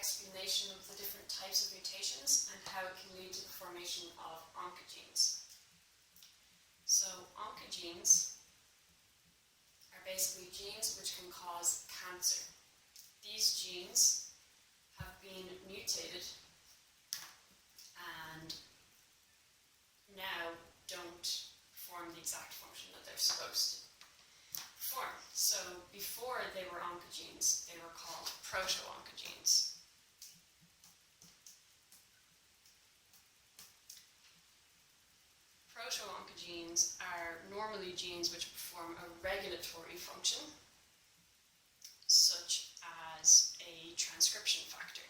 explanation of the different types of mutations and how it can lead to the formation of oncogenes. So oncogenes are basically genes which can cause cancer. These genes have been mutated and now don't perform the exact function that they're supposed to perform. So before they were oncogenes, they were called proto-oncogenes. Proto-oncogenes are normally genes which perform a regulatory function, such as a transcription factor.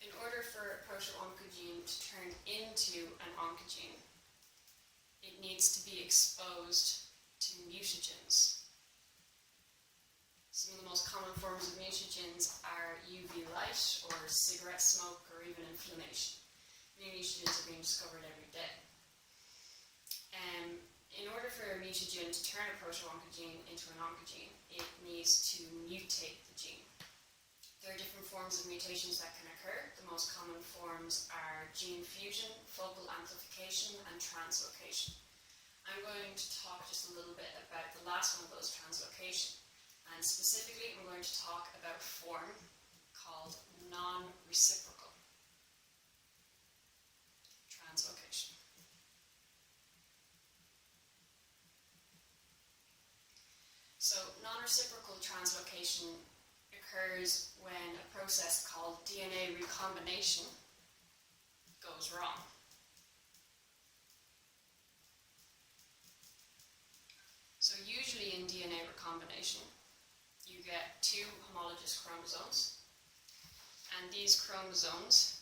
In order for a proto-oncogene to turn into an oncogene, it needs to be exposed to mutagens. Some of the most common forms of mutagens are UV light or cigarette smoke or even inflammation. New mutagens are being discovered every day. In order for a mutagen to turn a proto-oncogene into an oncogene, it needs to mutate the gene. There are different forms of mutations that can occur. The most common forms are gene fusion, focal amplification, and translocation. I'm going to talk just a little bit about the last one of those, translocation. And specifically, I'm going to talk about a form called non-reciprocal translocation. So non-reciprocal translocation occurs when a process called DNA recombination goes wrong. So usually in DNA recombination, you get two homologous chromosomes, and these chromosomes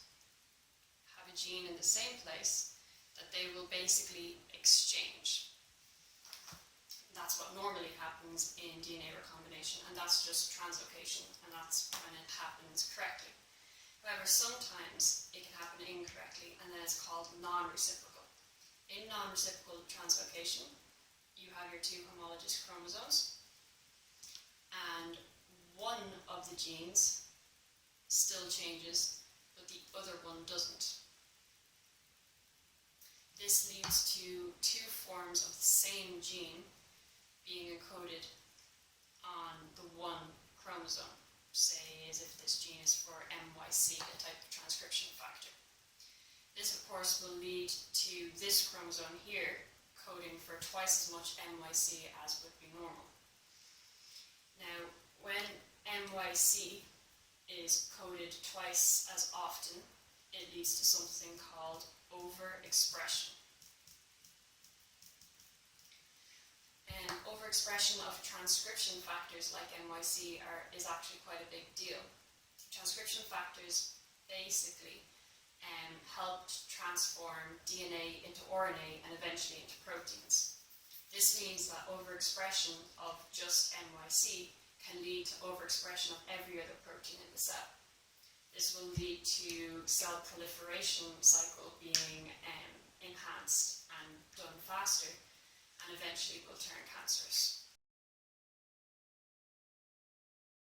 have a gene in the same place that they will basically exchange. That's what normally happens in DNA recombination, and that's just translocation, and that's when it happens correctly. However, sometimes it can happen incorrectly, and then it's called non-reciprocal. In non-reciprocal translocation, you have your two homologous chromosomes, and one of the genes still changes, but the other one doesn't. This leads to two forms of the same gene being encoded on the one chromosome, say as if this gene is for MYC, a type of transcription factor. This, of course, will lead to this chromosome here coding for twice as much MYC as would be normal. Now, when MYC is coded twice as often, it leads to something called overexpression. And overexpression of transcription factors like MYC is actually quite a big deal. Transcription factors basically help transform DNA into RNA and eventually into proteins. This means that overexpression of just MYC can lead to overexpression of every other protein in the cell. This will lead to cell proliferation cycle being enhanced and done faster, and eventually will turn cancerous.